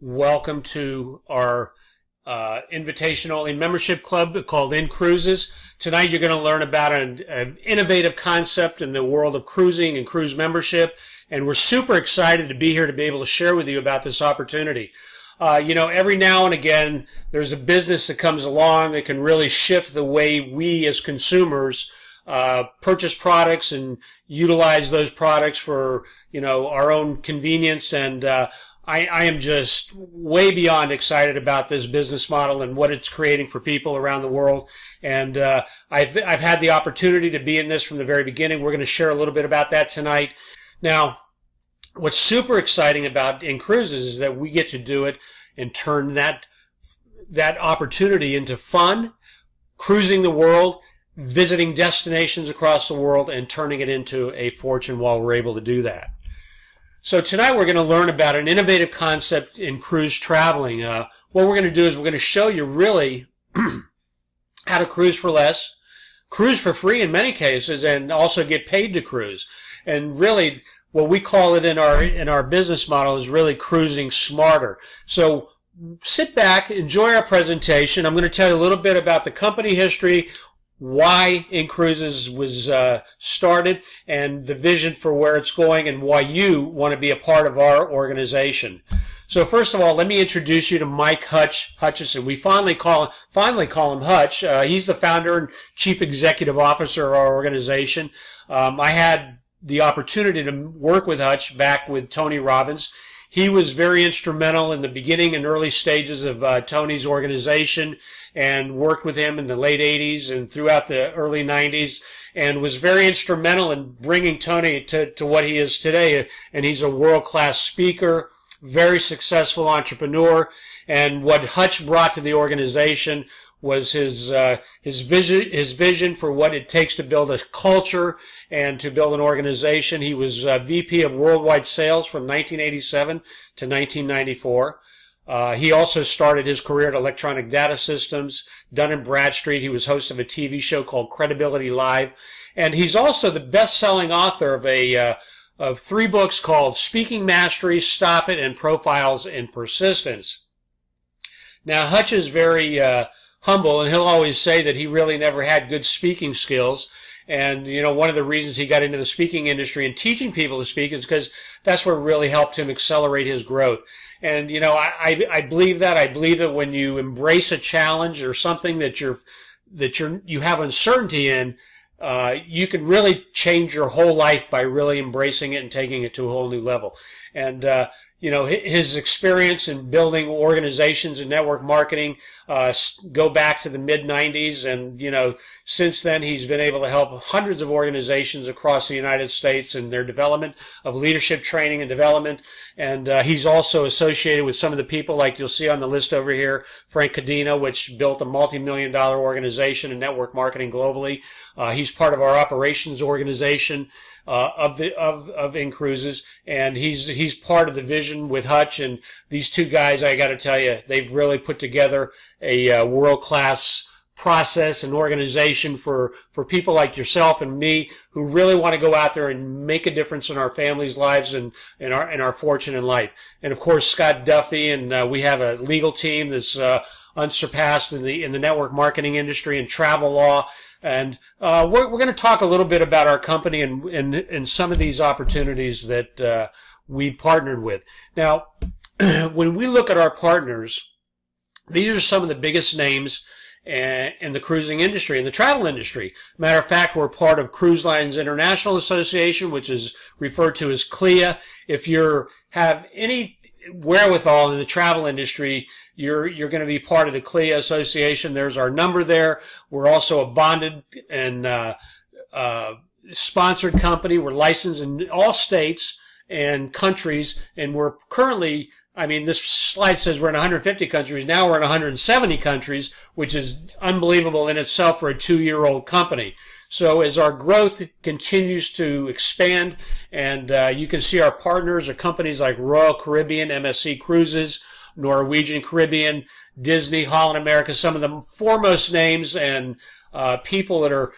Welcome to our invitation-only membership club called INCRUISES. Tonight you're going to learn about an innovative concept in the world of cruising and cruise membership, and we're super excited to be here to be able to share with you about this opportunity. Every now and again there's a business that comes along that can really shift the way we as consumers purchase products and utilize those products for, our own convenience. And I am just way beyond excited about this business model and what it's creating for people around the world. And I've had the opportunity to be in this from the very beginning. We're going to share a little bit about that tonight. Now, what's super exciting about INCRUISES is that we get to do it and turn that opportunity into fun, cruising the world, visiting destinations across the world, and turning it into a fortune while we're able to do that. So tonight we're going to learn about an innovative concept in cruise traveling. What we're going to do is we're going to show you really how to cruise for less, cruise for free in many cases, and also get paid to cruise. And really, what we call it in our business model is really cruising smarter. So sit back, enjoy our presentation. I'm going to tell you a little bit about the company history, why INCRUISES was started, and the vision for where it's going, and why you want to be a part of our organization. So first of all, let me introduce you to Mike Hutchison. We finally call him Hutch. He's the founder and chief executive officer of our organization. I had the opportunity to work with Hutch back with Tony Robbins. He was very instrumental in the beginning and early stages of Tony's organization, and worked with him in the late 80s and throughout the early 90s, and was very instrumental in bringing Tony to what he is today. And he's a world-class speaker, very successful entrepreneur. And what Hutch brought to the organization was his vision for what it takes to build a culture and to build an organization. He was VP of Worldwide Sales from 1987 to 1994. He also started his career at Electronic Data Systems, Dun & Bradstreet. He was host of a TV show called Credibility Live. And he's also the best-selling author of 3 books called Speaking Mastery, Stop It, and Profiles in Persistence. Now, Hutch is very humble, and he'll always say that he really never had good speaking skills. And, one of the reasons he got into the speaking industry and teaching people to speak is because that's what really helped him accelerate his growth. And, I believe that. I believe that when you embrace a challenge or something that you have uncertainty in, you can really change your whole life by really embracing it and taking it to a whole new level. And, his experience in building organizations and network marketing go back to the mid-90s, and since then he's been able to help hundreds of organizations across the United States in their development of leadership training and development. And he's also associated with some of the people like you'll see on the list over here, Frank Cadena, which built a multi-million-dollar organization in network marketing globally. He's part of our operations organization of INCRUISES, and he's part of the vision with Hutch. And these two guys, I got to tell you, they've really put together a world-class process and organization for people like yourself and me who really want to go out there and make a difference in our families' lives and in our fortune in life. And of course, Scott Duffy, and we have a legal team that's unsurpassed in the network marketing industry and travel law. And we're going to talk a little bit about our company and some of these opportunities that we've partnered with. Now, when we look at our partners, these are some of the biggest names in the cruising industry, in the travel industry. Matter of fact, we're part of Cruise Lines International Association, which is referred to as CLIA. If you have any wherewithal in the travel industry, you're going to be part of the CLIA Association. There's our number there. We're also a bonded and sponsored company. We're licensed in all states and countries, and we're currently, this slide says we're in 150 countries. Now we're in 170 countries, which is unbelievable in itself for a 2-year-old company. So as our growth continues to expand, and you can see our partners are companies like Royal Caribbean, MSC Cruises, Norwegian Caribbean, Disney, Holland America, some of the foremost names and people that are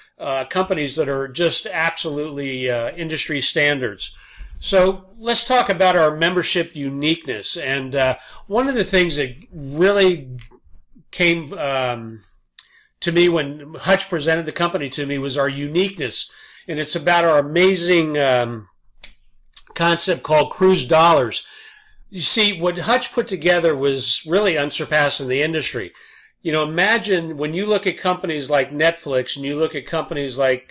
companies that are just absolutely industry standards. So let's talk about our membership uniqueness. And one of the things that really came to me when Hutch presented the company to me was our uniqueness. And it's about our amazing concept called cruise dollars. You see, what Hutch put together was really unsurpassed in the industry. You know, imagine when you look at companies like Netflix and you look at companies like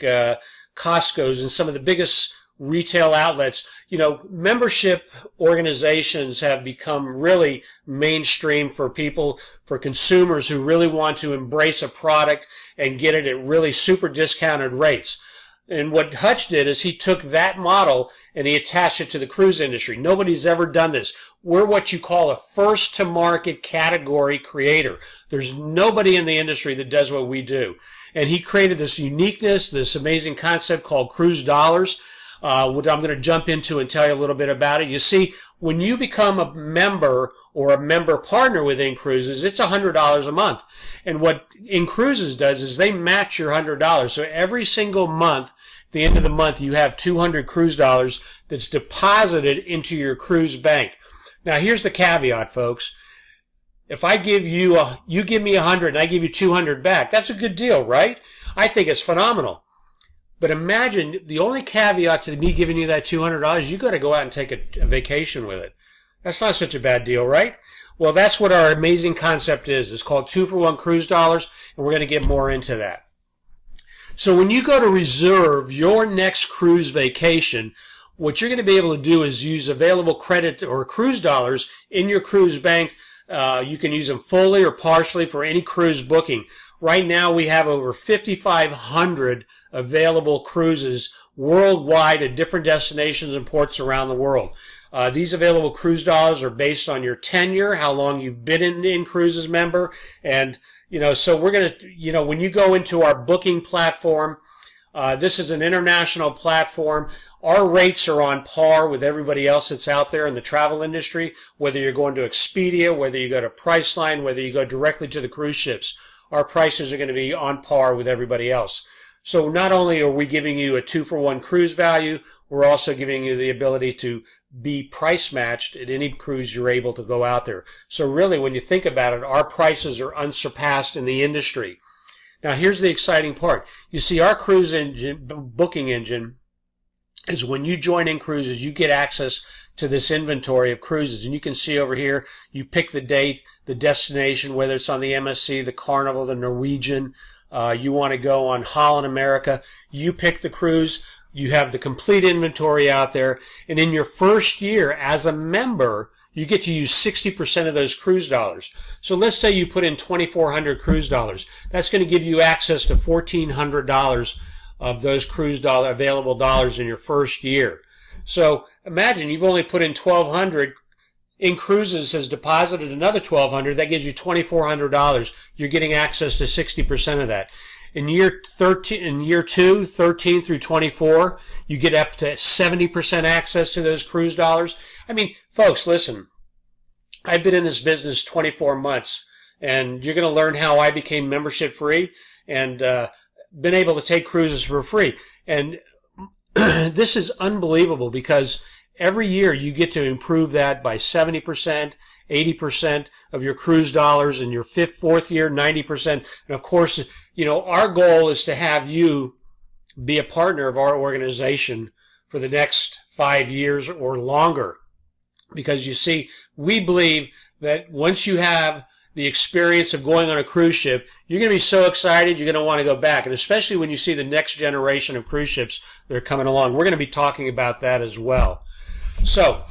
Costco's and some of the biggest retail outlets, you know, membership organizations have become really mainstream for people, for consumers who really want to embrace a product and get it at really super discounted rates. And what Hutch did is he took that model and he attached it to the cruise industry. Nobody's ever done this. We're what you call a first-to-market category creator. There's nobody in the industry that does what we do. And he created this uniqueness, this amazing concept called cruise dollars, which I'm going to jump into and tell you a little bit about it. You see, when you become a member or a member partner with INCRUISES, it's $100 a month. And what INCRUISES does is they match your $100. So every single month, at the end of the month, you have 200 cruise dollars that's deposited into your cruise bank. Now, here's the caveat, folks. If I give you, you give me 100 and I give you 200 back, that's a good deal, right? I think it's phenomenal. But imagine the only caveat to me giving you that $200, you got to go out and take a vacation with it. That's not such a bad deal, right? Well, that's what our amazing concept is. It's called 2-for-1 cruise dollars, and we're going to get more into that. So when you go to reserve your next cruise vacation, what you're going to be able to do is use available credit or cruise dollars in your cruise bank. You can use them fully or partially for any cruise booking. Right now, we have over 5,500 available cruises worldwide at different destinations and ports around the world. These available cruise dollars are based on your tenure, how long you've been an INCRUISES member, and so we're going to, when you go into our booking platform, this is an international platform. Our rates are on par with everybody else that's out there in the travel industry, whether you're going to Expedia, whether you go to Priceline, whether you go directly to the cruise ships. Our prices are going to be on par with everybody else. So not only are we giving you a 2-for-1 cruise value, we're also giving you the ability to be price matched at any cruise you're able to go out there. So really, when you think about it, our prices are unsurpassed in the industry. Now, here's the exciting part. You see, our cruise engine, booking engine, is when you join INCRUISES, you get access to this inventory of cruises. And you can see over here, you pick the date, the destination, whether it's on the MSC, the Carnival, the Norwegian, you want to go on Holland America, you pick the cruise. You have the complete inventory out there, and in your first year as a member, you get to use 60% of those cruise dollars. So let's say you put in 2,400 cruise dollars. That's going to give you access to $1,400 of those cruise dollar available dollars in your first year. So imagine you've only put in 1,200. INCRUISES has deposited another 1,200. That gives you $2,400. You're getting access to 60% of that. In year 2, 13 through 24, you get up to 70% access to those cruise dollars. I mean, folks, listen, I've been in this business 24 months, and you're going to learn how I became membership free and been able to take cruises for free. And this is unbelievable because every year you get to improve that by 70%, 80% of your cruise dollars. In your fourth year, 90%. And of course, our goal is to have you be a partner of our organization for the next 5 years or longer. Because you see, we believe that once you have the experience of going on a cruise ship, you're going to be so excited you're going to want to go back. And especially when you see the next generation of cruise ships that are coming along. We're going to be talking about that as well. So,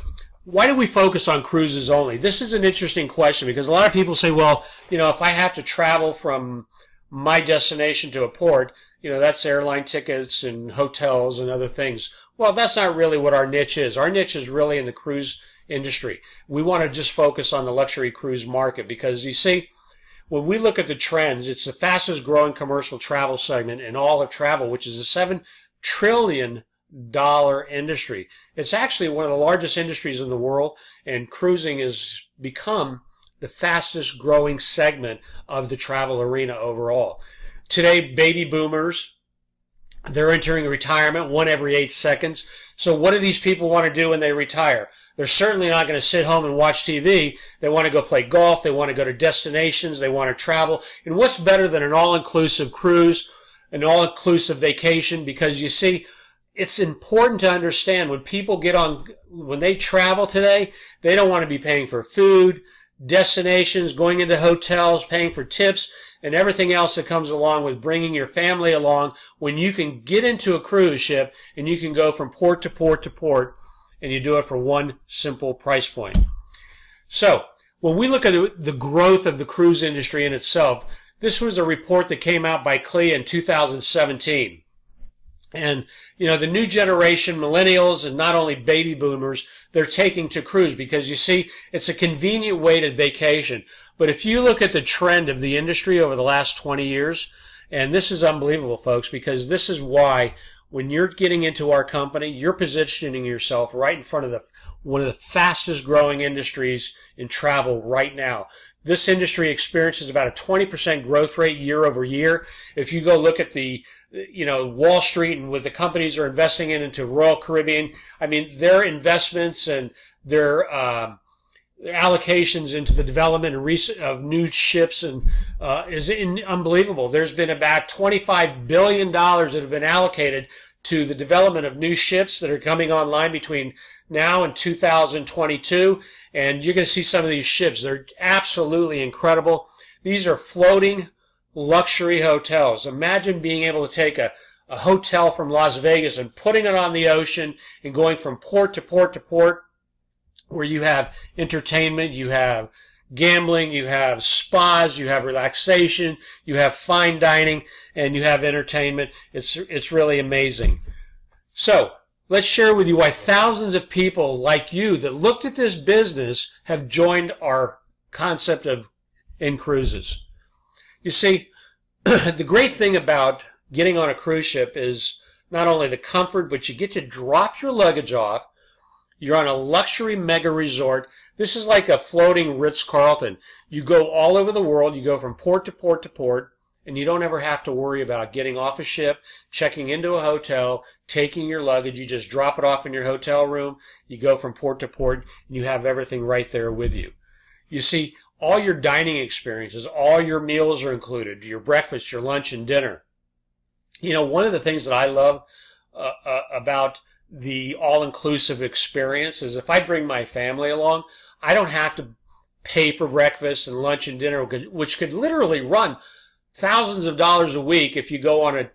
why do we focus on cruises only? This is an interesting question because a lot of people say, well, if I have to travel from my destination to a port, that's airline tickets and hotels and other things. Well, that's not really what our niche is. Our niche is really in the cruise industry. We want to just focus on the luxury cruise market because, you see, when we look at the trends, it's the fastest growing commercial travel segment in all of travel, which is a $7 trillion industry. It's actually one of the largest industries in the world, and cruising has become the fastest growing segment of the travel arena overall. Today, baby boomers They're entering retirement, one every 8 seconds. So what do these people want to do when they retire? They're certainly not going to sit home and watch TV. They want to go play golf. They want to go to destinations. They want to travel. And what's better than an all-inclusive cruise, an all-inclusive vacation? Because you see, it's important to understand when they travel today, they don't want to be paying for food, destinations, going into hotels, paying for tips, and everything else that comes along with bringing your family along, when you can get into a cruise ship and you can go from port to port to port, and you do it for one simple price point. So when we look at the growth of the cruise industry in itself, this was a report that came out by CLIA in 2017. And, you know, the new generation, millennials, and not only baby boomers, they're taking to cruise because, you see, it's a convenient way to vacation. But if you look at the trend of the industry over the last 20 years, and this is unbelievable, folks, because this is why when you're getting into our company, you're positioning yourself right in front of one of the fastest growing industries in travel right now. This industry experiences about a 20% growth rate year over year. If you go look at the, you know, Wall Street and what the companies are investing into Royal Caribbean, I mean, their investments and their allocations into the development of new ships and is unbelievable. There's been about $25 billion that have been allocated to the development of new ships that are coming online between now and 2022. And you're going to see some of these ships. They're absolutely incredible. These are floating luxury hotels. Imagine being able to take a hotel from Las Vegas and putting it on the ocean and going from port to port to port, where you have entertainment, you have gambling, you have spas, you have relaxation, you have fine dining, and you have entertainment. It's really amazing. So let's share with you why thousands of people like you that looked at this business have joined our concept of INCRUISES. You see, the great thing about getting on a cruise ship is not only the comfort, but you get to drop your luggage off. You're on a luxury mega resort. This is like a floating Ritz-Carlton. You go all over the world. You go from port to port to port, and you don't ever have to worry about getting off a ship, checking into a hotel, taking your luggage. You just drop it off in your hotel room. You go from port to port, and you have everything right there with you. You see, all your dining experiences, all your meals are included, your breakfast, your lunch, and dinner. You know, one of the things that I love about the all-inclusive experience is if I bring my family along, I don't have to pay for breakfast and lunch and dinner, which could literally run thousands of dollars a week if you go on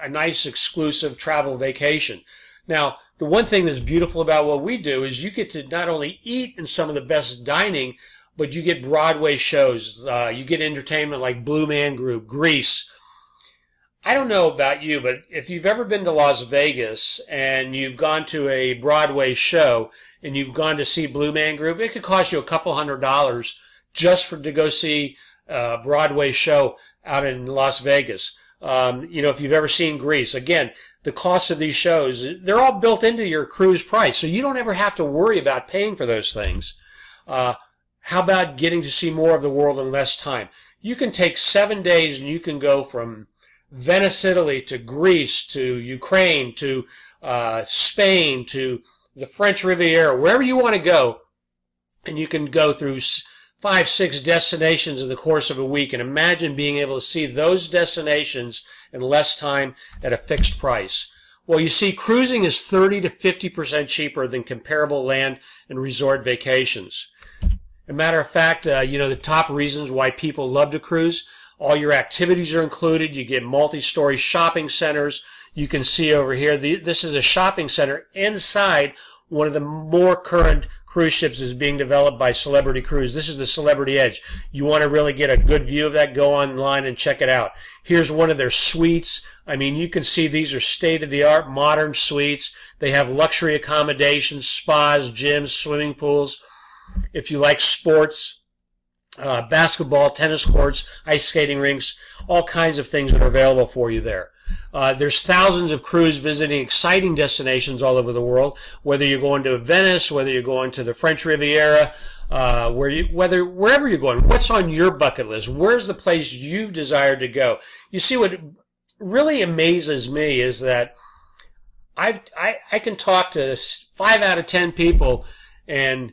a nice exclusive travel vacation. Now, the one thing that's beautiful about what we do is you get to not only eat in some of the best dining, but you get Broadway shows. You get entertainment like Blue Man Group, Grease. I don't know about you, but if you've ever been to Las Vegas and you've gone to a Broadway show and you've gone to see Blue Man Group, it could cost you a couple $100 just to go see a Broadway show out in Las Vegas. You know, if you've ever seen Grease, again, the cost of these shows, they're all built into your cruise price, so you don't ever have to worry about paying for those things. How about getting to see more of the world in less time? You can take 7 days and you can go from Venice, Italy, to Greece, to Ukraine, to Spain, to the French Riviera, wherever you want to go, and you can go through 5, 6 destinations in the course of a week, and imagine being able to see those destinations in less time at a fixed price. Well, you see, cruising is 30 to 50% cheaper than comparable land and resort vacations. As a matter of fact, you know, the top reasons why people love to cruise, all your activities are included. You get multi-story shopping centers. You can see over here, this is a shopping center inside one of the more current cruise ships is being developed by Celebrity Cruise. This is the Celebrity Edge. You want to really get a good view of that, go online and check it out. Here's one of their suites. I mean, you can see these are state-of-the-art modern suites. They have luxury accommodations, spas, gyms, swimming pools. If you like sports, basketball, tennis courts, ice skating rinks, all kinds of things that are available for you there. There's thousands of crews visiting exciting destinations all over the world, whether you're going to Venice, whether you're going to the French Riviera, wherever you're going. What's on your bucket list? Where's the place you've desired to go? You see, what really amazes me is that I can talk to 5 out of 10 people, and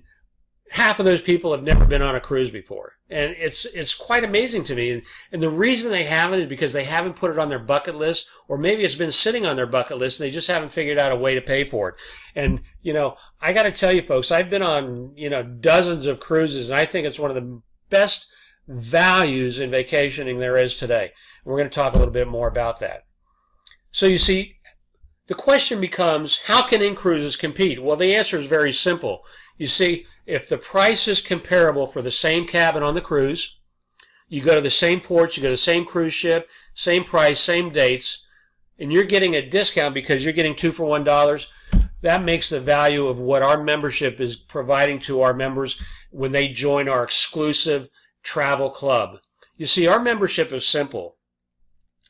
half of those people have never been on a cruise before. And it's quite amazing to me. And the reason they haven't is because they haven't put it on their bucket list, or maybe it's been sitting on their bucket list and they just haven't figured out a way to pay for it. And, you know, I got to tell you folks, I've been on, you know, dozens of cruises, and I think it's one of the best values in vacationing there is today. And we're going to talk a little bit more about that. So you see, the question becomes, how can INCRUISES compete? Well, the answer is very simple. You see, if the price is comparable for the same cabin on the cruise, you go to the same ports, you go to the same cruise ship, same price, same dates, and you're getting a discount because you're getting 2 for $1, that makes the value of what our membership is providing to our members when they join our exclusive travel club. You see, our membership is simple.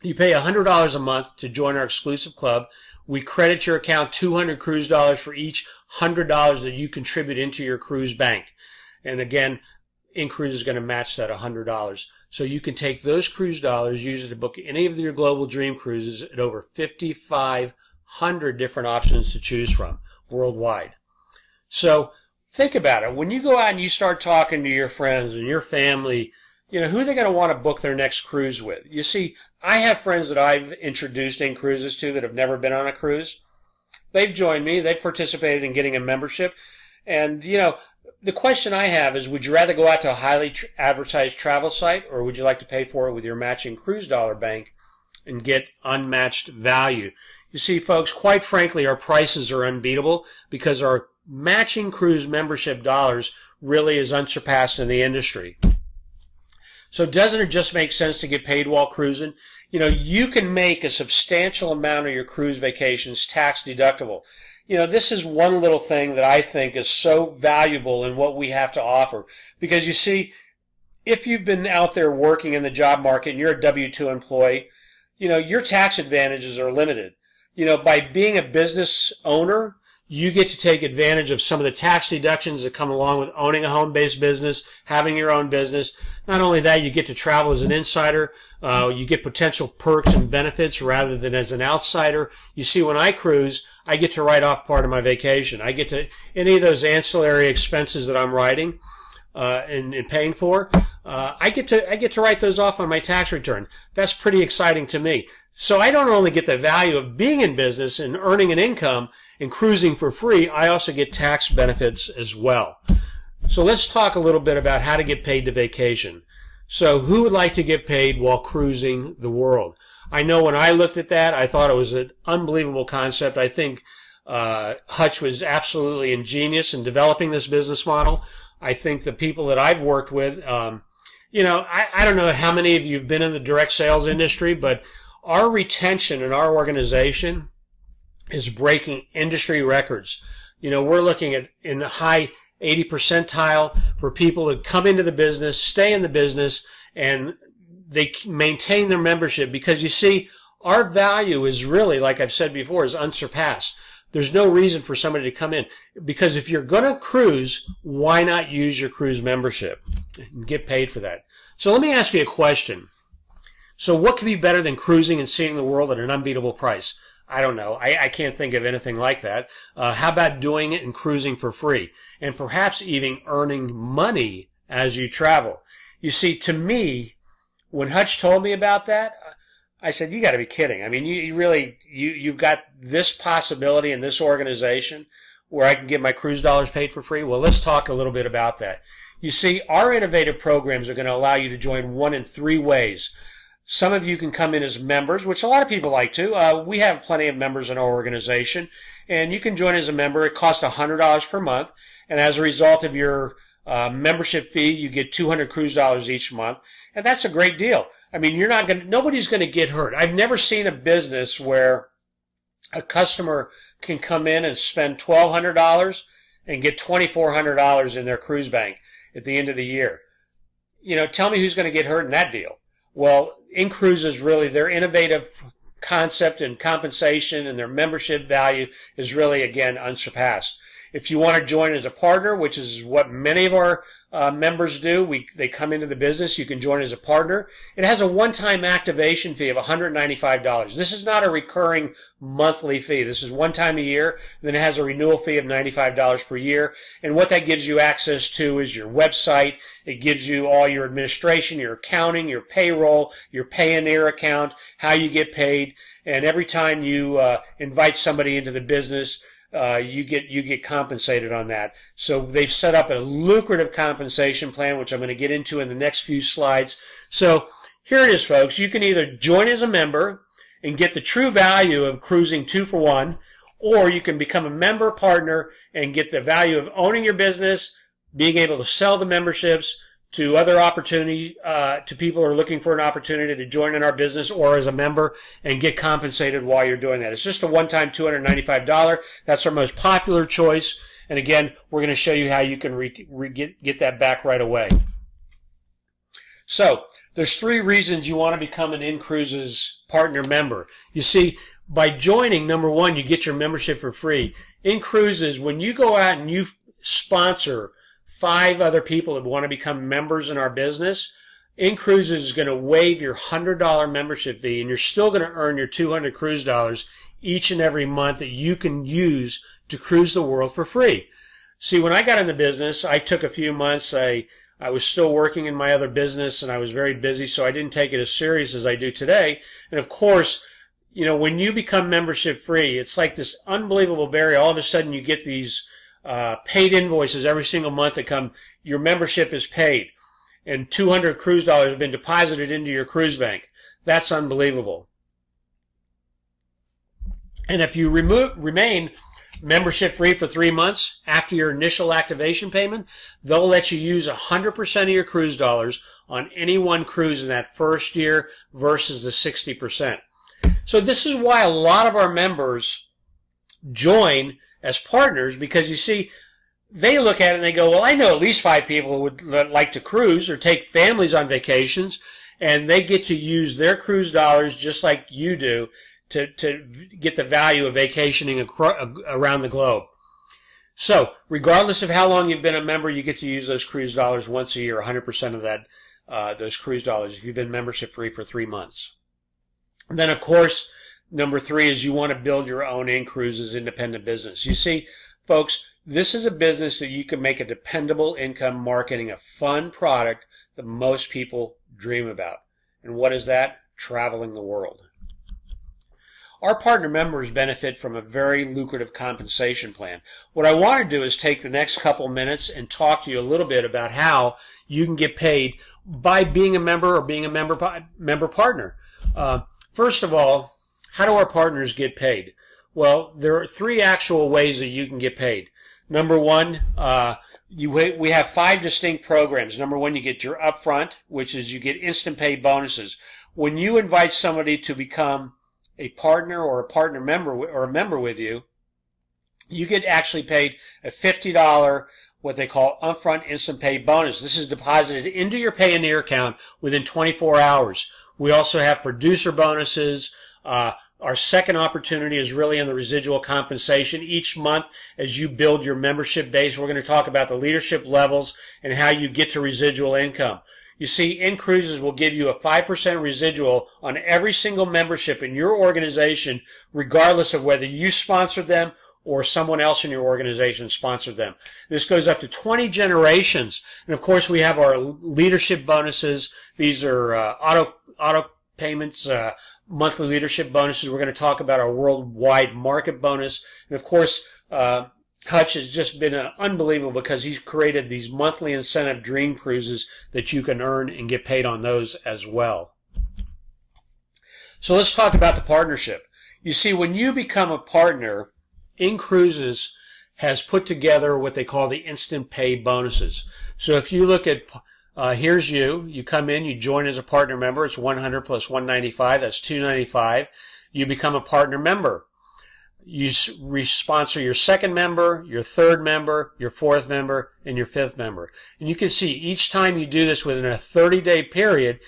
You pay $100 a month to join our exclusive club. We credit your account $200 cruise dollars for each $100 that you contribute into your cruise bank. And again, INCRUISES is going to match that $100. So you can take those cruise dollars, use it to book any of your global dream cruises at over 5,500 different options to choose from worldwide. So think about it. When you go out and you start talking to your friends and your family, you know, who are they going to want to book their next cruise with? You see, I have friends that I've introduced INCRUISES to that have never been on a cruise. They've joined me. They've participated in getting a membership. And, you know, the question I have is, would you rather go out to a highly advertised travel site, or would you like to pay for it with your matching cruise dollar bank and get unmatched value? You see, folks, quite frankly, our prices are unbeatable because our matching cruise membership dollars really is unsurpassed in the industry. So doesn't it just make sense to get paid while cruising? You know, you can make a substantial amount of your cruise vacations tax deductible. You know, this is one little thing that I think is so valuable in what we have to offer. Because you see, if you've been out there working in the job market and you're a W-2 employee, you know, your tax advantages are limited. You know, by being a business owner, you get to take advantage of some of the tax deductions that come along with owning a home-based business, having your own business. Not only that, you get to travel as an insider. You get potential perks and benefits rather than as an outsider. You see, when I cruise, I get to write off part of my vacation. I get to, any of those ancillary expenses that I'm writing and paying for, I get to write those off on my tax return. That's pretty exciting to me. So I don't only get the value of being in business and earning an income and cruising for free, I also get tax benefits as well. So let's talk a little bit about how to get paid to vacation. So who would like to get paid while cruising the world? I know when I looked at that, I thought it was an unbelievable concept. I think Hutch was absolutely ingenious in developing this business model. I think the people that I've worked with, you know, I don't know how many of you have been in the direct sales industry, but our retention in our organization is breaking industry records. You know, we're looking at in the high 80 percentile for people that come into the business, stay in the business, and they maintain their membership, because you see, our value is really, like I've said before, is unsurpassed. There's no reason for somebody to come in, because if you're going to cruise, why not use your cruise membership and get paid for that? So let me ask you a question. So what could be better than cruising and seeing the world at an unbeatable price? I don't know. I can't think of anything like that. How about doing it and cruising for free, and perhaps even earning money as you travel? You see, to me, when Hutch told me about that, I said, you got to be kidding. I mean, you've got this possibility in this organization where I can get my cruise dollars paid for free? Well, let's talk a little bit about that. You see, our innovative programs are going to allow you to join one in 3 ways. Some of you can come in as members, which a lot of people like to. We have plenty of members in our organization, and you can join as a member. It costs $100 per month, and as a result of your membership fee, you get 200 cruise dollars each month, and that's a great deal. I mean, nobody's going to get hurt. I've never seen a business where a customer can come in and spend $1,200 and get $2,400 in their cruise bank at the end of the year. You know, tell me who's going to get hurt in that deal. Well, INCRUISES really, their innovative concept and compensation and their membership value is really, again, unsurpassed. If you want to join as a partner, which is what many of our members do. They come into the business. You can join as a partner. It has a one-time activation fee of $195. This is not a recurring monthly fee. This is one time a year. Then it has a renewal fee of $95 per year. And what that gives you access to is your website. It gives you all your administration, your accounting, your payroll, your Payoneer account, how you get paid. And every time you invite somebody into the business, you get compensated on that. So they've set up a lucrative compensation plan, which I'm going to get into in the next few slides. So here it is, folks. You can either join as a member and get the true value of cruising 2 for 1, or you can become a member partner and get the value of owning your business, being able to sell the memberships to other opportunity, to people who are looking for an opportunity to join in our business or as a member and get compensated while you're doing that. It's just a one-time $295. That's our most popular choice. And again, we're going to show you how you can get that back right away. So there's 3 reasons you want to become an INCRUISES partner member. You see, by joining, number 1, you get your membership for free. INCRUISES, when you go out and you sponsor 5 other people that want to become members in our business, INCRUISES is going to waive your $100 membership fee, and you're still going to earn your 200 cruise dollars each and every month that you can use to cruise the world for free. See, when I got in the business, I took a few months. I was still working in my other business, and I was very busy, so I didn't take it as serious as I do today. And of course, you know, when you become membership free, it's like this unbelievable barrier. All of a sudden, you get these paid invoices every single month that come, your membership is paid, and 200 cruise dollars have been deposited into your cruise bank. That's unbelievable. And if you remain membership free for 3 months after your initial activation payment, they'll let you use 100% of your cruise dollars on any one cruise in that first year versus the 60%. So this is why a lot of our members join as partners, because you see, they look at it and they go, well, I know at least 5 people who would like to cruise or take families on vacations, and they get to use their cruise dollars just like you do to get the value of vacationing around the globe. So regardless of how long you've been a member, you get to use those cruise dollars once a year, 100% of that, those cruise dollars, if you've been membership free for 3 months. And then, of course, number 3 is you want to build your own INCRUISES independent business. You see, folks, this is a business that you can make a dependable income marketing a fun product that most people dream about. And what is that? Traveling the world. Our partner members benefit from a very lucrative compensation plan. What I want to do is take the next couple minutes and talk to you a little bit about how you can get paid by being a member or being a member partner. First of all, how do our partners get paid? Well, there are 3 actual ways that you can get paid. Number 1, we have 5 distinct programs. Number 1, you get your upfront, which is you get instant pay bonuses. When you invite somebody to become a partner or a partner member or a member with you, you get actually paid a $50, what they call upfront instant pay bonus. This is deposited into your Payoneer account within 24 hours. We also have producer bonuses. Our second opportunity is really in the residual compensation. Each month, as you build your membership base, we're going to talk about the leadership levels and how you get to residual income. You see, INCRUISES will give you a 5% residual on every single membership in your organization, regardless of whether you sponsored them or someone else in your organization sponsored them. This goes up to 20 generations. And of course, we have our leadership bonuses. These are auto payments, monthly leadership bonuses. We're going to talk about our worldwide market bonus. And of course, Hutch has just been unbelievable because he's created these monthly incentive dream cruises that you can earn and get paid on those as well. So let's talk about the partnership. You see, when you become a partner, INCRUISES has put together what they call the instant pay bonuses. So if you look at, here's you come in, you join as a partner member, it's 100 plus 195, that's 295. You become a partner member. You sponsor your second member, your third member, your fourth member, and your fifth member. And you can see each time you do this within a 30-day period,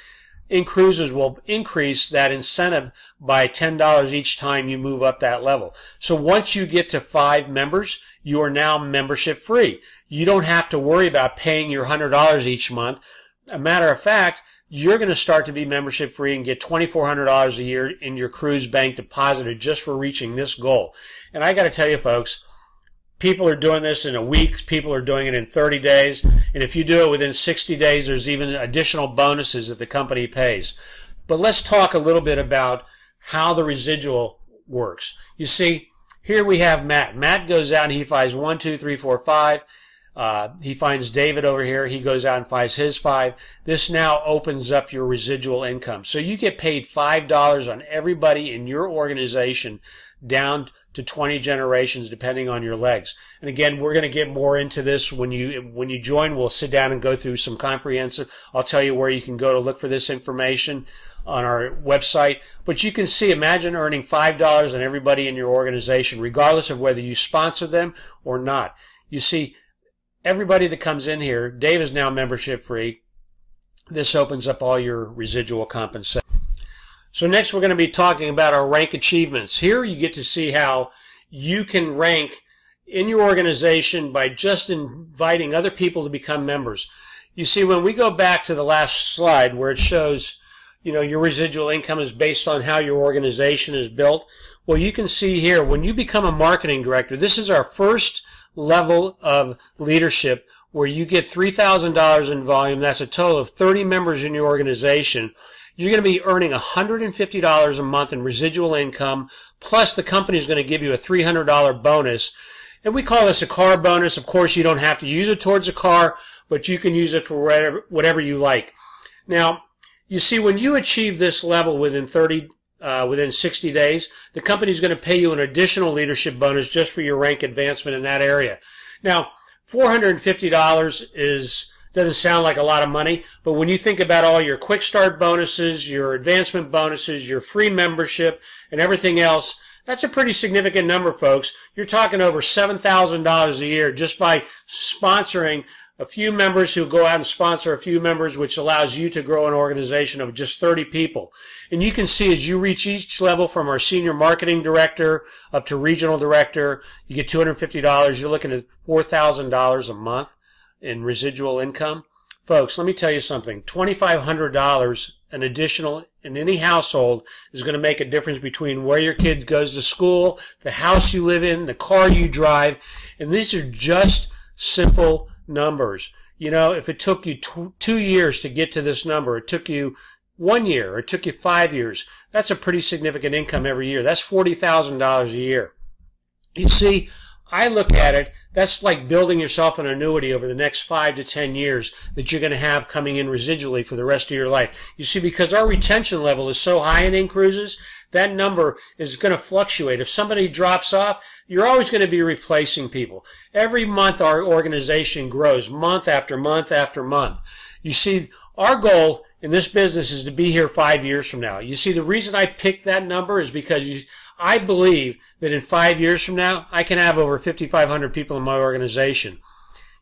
INCRUISES will increase that incentive by $10 each time you move up that level. So once you get to 5 members, you are now membership free. You don't have to worry about paying your $100 each month. A matter of fact, you're going to start to be membership free and get $2,400 a year in your cruise bank deposited just for reaching this goal. And I got to tell you, folks, people are doing this in a week. People are doing it in 30 days. And if you do it within 60 days, there's even additional bonuses that the company pays. But let's talk a little bit about how the residual works. You see, here we have Matt. Matt goes out and he finds 1, 2, 3, 4, 5. He finds David over here. He goes out and finds his 5. This now opens up your residual income. So you get paid $5 on everybody in your organization down to 20 generations, depending on your legs. And again, we're going to get more into this when you join. We'll sit down and go through some comprehensive. I'll tell you where you can go to look for this information on our website. But you can see, imagine earning $5 on everybody in your organization, regardless of whether you sponsor them or not. You see, everybody that comes in here, Dave is now membership free. This opens up all your residual compensation. So next we're going to be talking about our rank achievements. Here you get to see how you can rank in your organization by just inviting other people to become members. You see, when we go back to the last slide where it shows, your residual income is based on how your organization is built. Well, you can see here, when you become a marketing director, this is our first level of leadership where you get $3,000 in volume. That's a total of 30 members in your organization. You're going to be earning $150 a month in residual income, plus the company is going to give you a $300 bonus. And we call this a car bonus. Of course, you don't have to use it towards a car, but you can use it for whatever you like. Now, you see, when you achieve this level within 60 days, the company is going to pay you an additional leadership bonus just for your rank advancement in that area. Now, $450 doesn't sound like a lot of money, but when you think about all your quick start bonuses, your advancement bonuses, your free membership, and everything else, that's a pretty significant number, folks. You're talking over $7,000 a year just by sponsoring a few members who go out and sponsor a few members, which allows you to grow an organization of just 30 people. And you can see as you reach each level from our senior marketing director up to regional director, you get $250. You're looking at $4,000 a month in residual income. Folks, let me tell you something. $2,500 an additional in any household is going to make a difference between where your kid goes to school, the house you live in, the car you drive. And these are just simple numbers. If it took you 2 years to get to this number, it took you 1 year, or it took you 5 years, that's a pretty significant income every year. That's $40,000 a year. You see, I look at it, that's like building yourself an annuity over the next 5 to 10 years that you're going to have coming in residually for the rest of your life. You see, because our retention level is so high in INCRUISES, that number is going to fluctuate. If somebody drops off, you're always going to be replacing people. Every month our organization grows, month after month after month. You see, our goal in this business is to be here 5 years from now. You see, the reason I picked that number is because I believe that in 5 years from now, I can have over 5,500 people in my organization.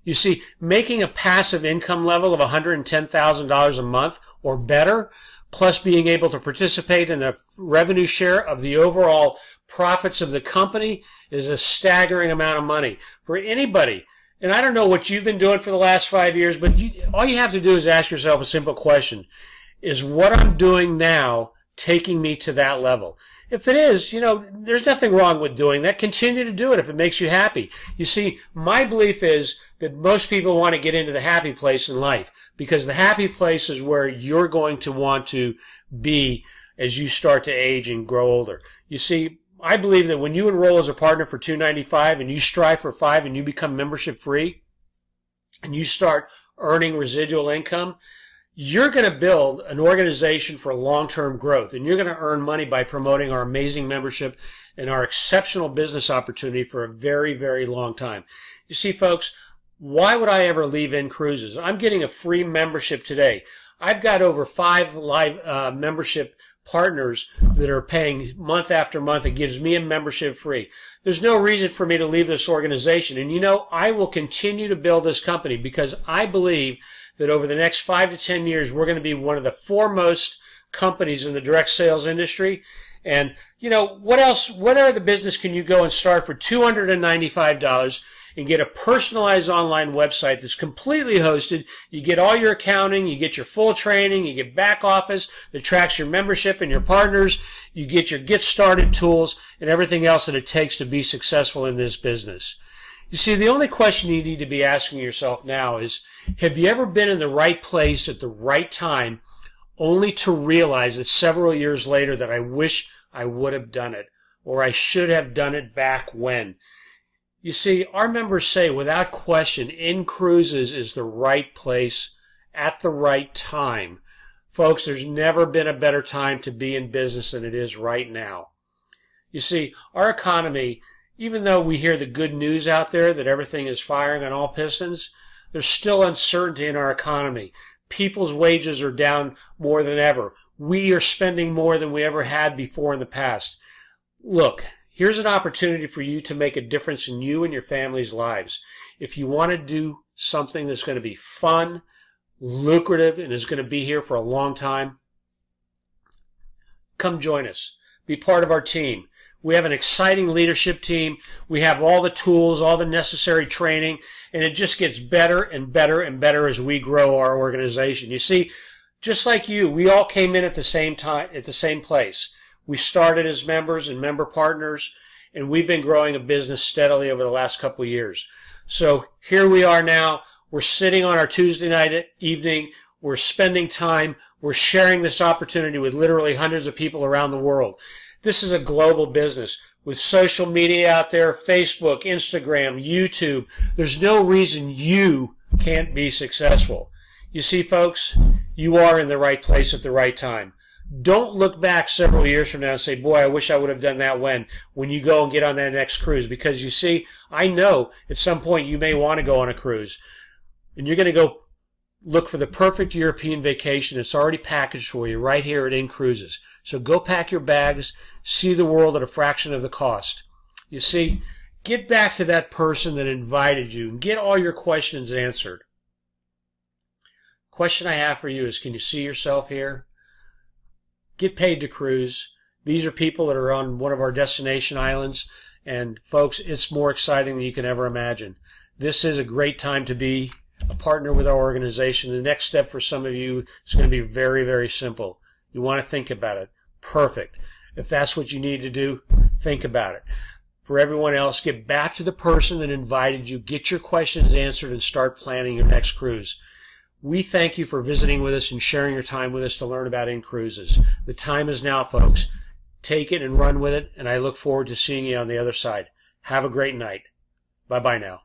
You see, making a passive income level of $110,000 a month or better, plus being able to participate in the revenue share of the overall profits of the company is a staggering amount of money for anybody. And I don't know what you've been doing for the last 5 years, but all you have to do is ask yourself a simple question. Is what I'm doing now taking me to that level? If it is, there's nothing wrong with doing that. Continue to do it if it makes you happy. You see, my belief is that most people want to get into the happy place in life because the happy place is where you're going to want to be as you start to age and grow older. You see, I believe that when you enroll as a partner for $295 and you strive for $5 and you become membership free and you start earning residual income, you're going to build an organization for long-term growth, and you're going to earn money by promoting our amazing membership and our exceptional business opportunity for a very, very long time. You see, folks, why would I ever leave INCRUISES? I'm getting a free membership today. I've got over 5 live membership partners that are paying month after month. It gives me a membership free. There's no reason for me to leave this organization. And I will continue to build this company because I believe that over the next 5 to 10 years, we're going to be one of the foremost companies in the direct sales industry. And, you know, what else, what other business can you go and start for $295 and get a personalized online website that's completely hosted? You get all your accounting, you get your full training, you get back office that tracks your membership and your partners, you get your get started tools and everything else that it takes to be successful in this business. You see, the only question you need to be asking yourself now is, have you ever been in the right place at the right time only to realize that several years later that I wish I would have done it, or I should have done it back when? You see, our members say without question, INCRUISES is the right place at the right time. Folks, there's never been a better time to be in business than it is right now. You see, our economy, even though we hear the good news out there that everything is firing on all pistons, there's still uncertainty in our economy. People's wages are down more than ever. We are spending more than we ever had before in the past. Look, here's an opportunity for you to make a difference in you and your family's lives. If you want to do something that's going to be fun, lucrative, and is going to be here for a long time, come join us. Be part of our team. We have an exciting leadership team. We have all the tools, all the necessary training, and it just gets better and better and better as we grow our organization. You see, just like you, we all came in at the same time, at the same place. We started as members and member partners, and we've been growing a business steadily over the last couple of years. So here we are now. We're sitting on our Tuesday night evening. We're spending time. We're sharing this opportunity with literally hundreds of people around the world. This is a global business with social media out there, Facebook, Instagram, YouTube. There's no reason you can't be successful. You see, folks, you are in the right place at the right time. Don't look back several years from now and say, boy, I wish I would have done that when you go and get on that next cruise. Because you see, I know at some point you may want to go on a cruise. And you're going to go look for the perfect European vacation. It's already packaged for you right here at INCRUISES. So go pack your bags, see the world at a fraction of the cost. You see, get back to that person that invited you and get all your questions answered. Question I have for you is, can you see yourself here? Get paid to cruise. These are people that are on one of our destination islands. And folks, it's more exciting than you can ever imagine. This is a great time to be a partner with our organization. The next step for some of you is going to be very, very simple. You want to think about it. Perfect. If that's what you need to do, think about it. For everyone else, get back to the person that invited you. Get your questions answered and start planning your next cruise. We thank you for visiting with us and sharing your time with us to learn about INCRUISES. The time is now, folks. Take it and run with it, and I look forward to seeing you on the other side. Have a great night. Bye-bye now.